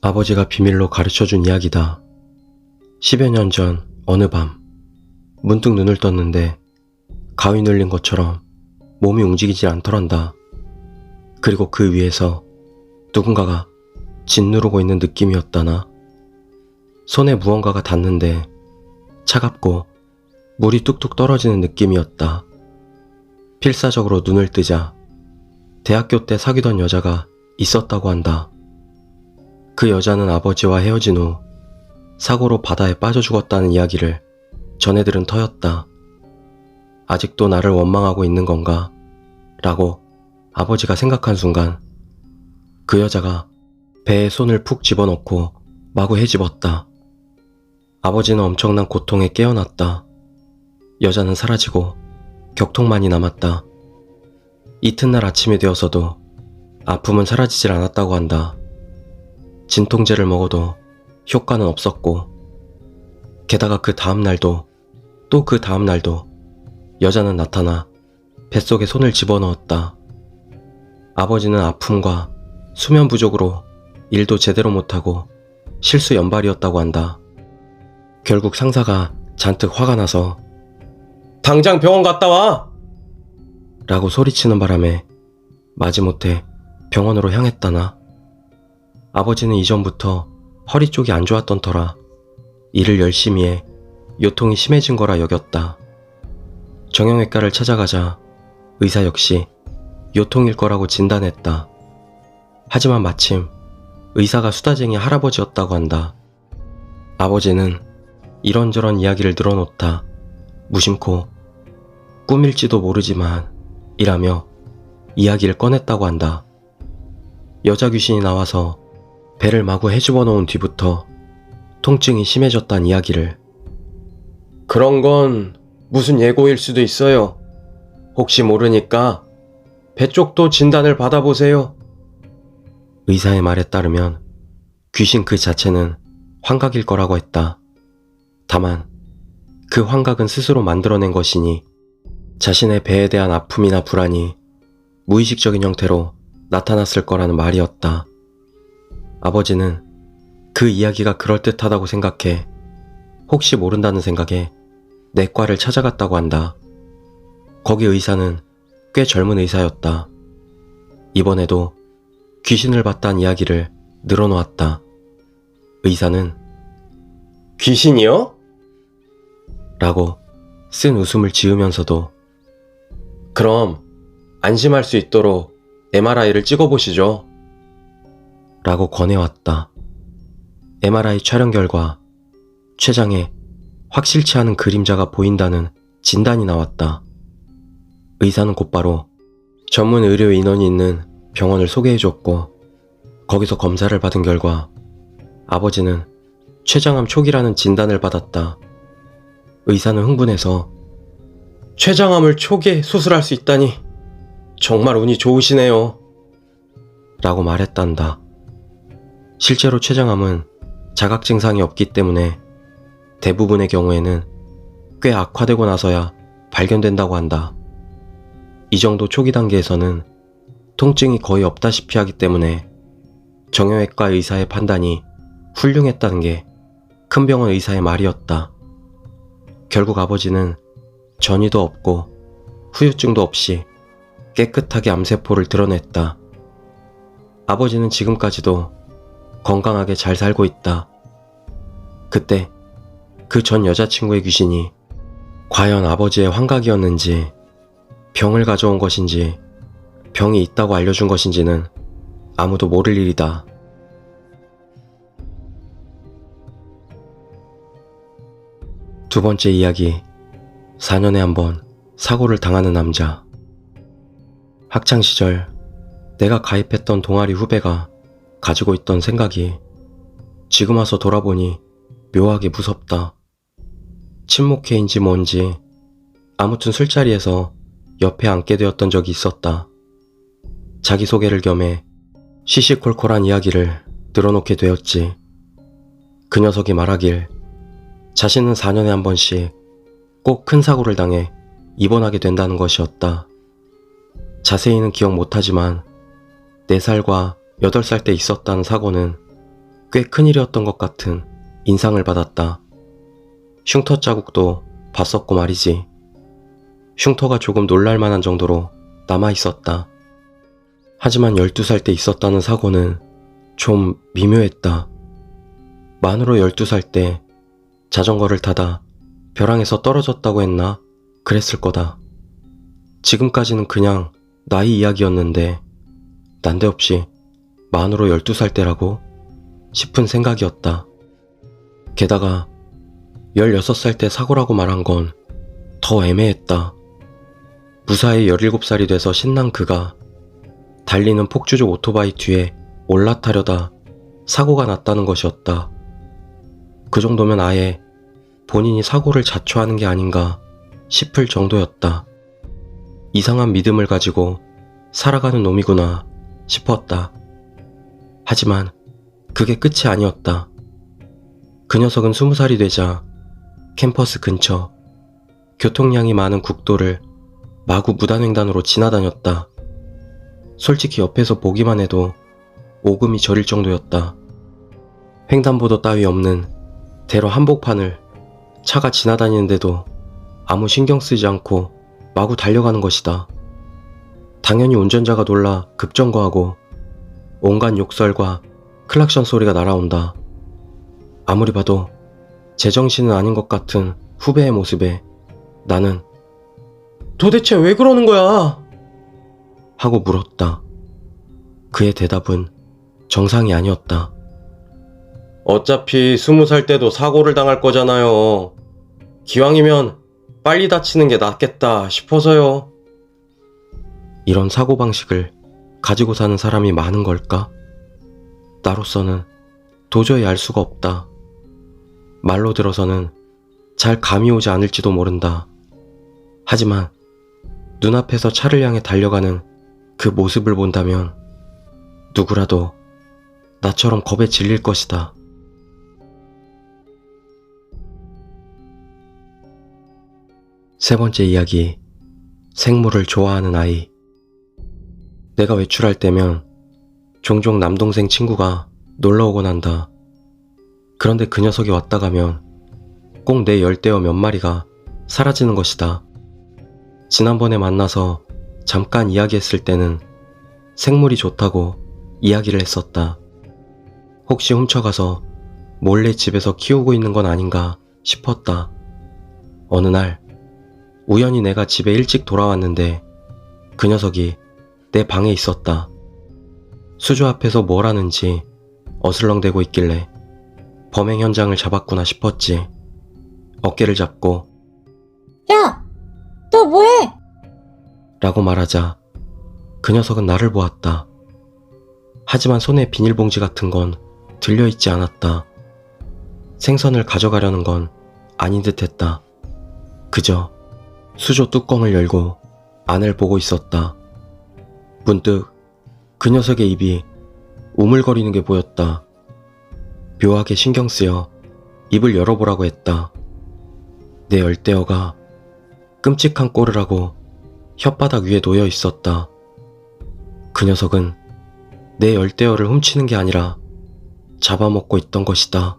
아버지가 비밀로 가르쳐준 이야기다. 10여 년 전 어느 밤 문득 눈을 떴는데 가위 눌린 것처럼 몸이 움직이질 않더란다. 그리고 그 위에서 누군가가 짓누르고 있는 느낌이었다나. 손에 무언가가 닿는데 차갑고 물이 뚝뚝 떨어지는 느낌이었다. 필사적으로 눈을 뜨자 대학교 때 사귀던 여자가 있었다고 한다. 그 여자는 아버지와 헤어진 후 사고로 바다에 빠져 죽었다는 이야기를 전해 들은 터였다. 아직도 나를 원망하고 있는 건가? 라고 아버지가 생각한 순간 그 여자가 배에 손을 푹 집어넣고 마구 헤집었다. 아버지는 엄청난 고통에 깨어났다. 여자는 사라지고 격통만이 남았다. 이튿날 아침이 되어서도 아픔은 사라지질 않았다고 한다. 진통제를 먹어도 효과는 없었고, 게다가 그 다음 날도 또 그 다음 날도 여자는 나타나 뱃속에 손을 집어넣었다. 아버지는 아픔과 수면 부족으로 일도 제대로 못하고 실수 연발이었다고 한다. 결국 상사가 잔뜩 화가 나서 당장 병원 갔다 와! 라고 소리치는 바람에 마지못해 병원으로 향했다나. 아버지는 이전부터 허리 쪽이 안 좋았던 터라 일을 열심히 해 요통이 심해진 거라 여겼다. 정형외과를 찾아가자 의사 역시 요통일 거라고 진단했다. 하지만 마침 의사가 수다쟁이 할아버지였다고 한다. 아버지는 이런저런 이야기를 늘어놓다 무심코 꿈일지도 모르지만 이라며 이야기를 꺼냈다고 한다. 여자 귀신이 나와서 배를 마구 헤집어 놓은 뒤부터 통증이 심해졌단 이야기를. 그런 건 무슨 예고일 수도 있어요. 혹시 모르니까 배 쪽도 진단을 받아보세요. 의사의 말에 따르면 귀신 그 자체는 환각일 거라고 했다. 다만 그 환각은 스스로 만들어낸 것이니 자신의 배에 대한 아픔이나 불안이 무의식적인 형태로 나타났을 거라는 말이었다. 아버지는 그 이야기가 그럴듯하다고 생각해 혹시 모른다는 생각에 내과를 찾아갔다고 한다. 거기 의사는 꽤 젊은 의사였다. 이번에도 귀신을 봤다는 이야기를 늘어놓았다. 의사는 귀신이요? 라고 쓴 웃음을 지으면서도 그럼 안심할 수 있도록 MRI를 찍어보시죠. 라고 권해왔다. MRI 촬영 결과 췌장에 확실치 않은 그림자가 보인다는 진단이 나왔다. 의사는 곧바로 전문 의료 인원이 있는 병원을 소개해줬고 거기서 검사를 받은 결과 아버지는 췌장암 초기라는 진단을 받았다. 의사는 흥분해서 췌장암을 초기에 수술할 수 있다니 정말 운이 좋으시네요. 라고 말했단다. 실제로 췌장암은 자각 증상이 없기 때문에 대부분의 경우에는 꽤 악화되고 나서야 발견된다고 한다. 이 정도 초기 단계에서는 통증이 거의 없다시피 하기 때문에 정형외과 의사의 판단이 훌륭했다는 게 큰 병원 의사의 말이었다. 결국 아버지는 전이도 없고 후유증도 없이 깨끗하게 암세포를 드러냈다. 아버지는 지금까지도 건강하게 잘 살고 있다. 그때 그 전 여자친구의 귀신이 과연 아버지의 환각이었는지 병을 가져온 것인지 병이 있다고 알려준 것인지는 아무도 모를 일이다. 두 번째 이야기, 4년에 한 번 사고를 당하는 남자. 학창시절 내가 가입했던 동아리 후배가 가지고 있던 생각이 지금 와서 돌아보니 묘하게 무섭다. 친목회인지 뭔지 아무튼 술자리에서 옆에 앉게 되었던 적이 있었다. 자기소개를 겸해 시시콜콜한 이야기를 늘어놓게 되었지. 그 녀석이 말하길 자신은 4년에 한 번씩 꼭 큰 사고를 당해 입원하게 된다는 것이었다. 자세히는 기억 못하지만 4살과 8살 때 있었다는 사고는 꽤 큰일이었던 것 같은 인상을 받았다. 흉터 자국도 봤었고 말이지. 흉터가 조금 놀랄만한 정도로 남아있었다. 하지만 12살 때 있었다는 사고는 좀 미묘했다. 만으로 12살 때 자전거를 타다 벼랑에서 떨어졌다고 했나? 그랬을 거다. 지금까지는 그냥 나이 이야기였는데 난데없이 만으로 12살 때라고 싶은 생각이었다. 게다가 16살 때 사고라고 말한 건 더 애매했다. 무사히 17살이 돼서 신난 그가 달리는 폭주족 오토바이 뒤에 올라타려다 사고가 났다는 것이었다. 그 정도면 아예 본인이 사고를 자초하는 게 아닌가 싶을 정도였다. 이상한 믿음을 가지고 살아가는 놈이구나 싶었다. 하지만 그게 끝이 아니었다. 그 녀석은 20살이 되자 캠퍼스 근처 교통량이 많은 국도를 마구 무단횡단으로 지나다녔다. 솔직히 옆에서 보기만 해도 오금이 저릴 정도였다. 횡단보도 따위 없는 대로 한복판을 차가 지나다니는데도 아무 신경 쓰지 않고 마구 달려가는 것이다. 당연히 운전자가 놀라 급정거하고 온갖 욕설과 클락션 소리가 날아온다. 아무리 봐도 제정신은 아닌 것 같은 후배의 모습에 나는 도대체 왜 그러는 거야? 하고 물었다. 그의 대답은 정상이 아니었다. 어차피 20살 때도 사고를 당할 거잖아요. 기왕이면 빨리 다치는 게 낫겠다 싶어서요. 이런 사고방식을 가지고 사는 사람이 많은 걸까? 나로서는 도저히 알 수가 없다. 말로 들어서는 잘 감이 오지 않을지도 모른다. 하지만 눈앞에서 차를 향해 달려가는 그 모습을 본다면 누구라도 나처럼 겁에 질릴 것이다. 세 번째 이야기, 생물을 좋아하는 아이. 내가 외출할 때면 종종 남동생 친구가 놀러오곤 한다. 그런데 그 녀석이 왔다 가면 꼭 내 열대어 몇 마리가 사라지는 것이다. 지난번에 만나서 잠깐 이야기했을 때는 생물이 좋다고 이야기를 했었다. 혹시 훔쳐가서 몰래 집에서 키우고 있는 건 아닌가 싶었다. 어느 날 우연히 내가 집에 일찍 돌아왔는데 그 녀석이 내 방에 있었다. 수조 앞에서 뭘 하는지 어슬렁대고 있길래 범행 현장을 잡았구나 싶었지. 어깨를 잡고 야! 너 뭐해? 라고 말하자 그 녀석은 나를 보았다. 하지만 손에 비닐봉지 같은 건 들려있지 않았다. 생선을 가져가려는 건 아닌 듯 했다. 그저 수조 뚜껑을 열고 안을 보고 있었다. 문득 그 녀석의 입이 우물거리는 게 보였다. 묘하게 신경 쓰여 입을 열어보라고 했다. 내 열대어가 끔찍한 꼴을 하고 혓바닥 위에 놓여 있었다. 그 녀석은 내 열대어를 훔치는 게 아니라 잡아먹고 있던 것이다.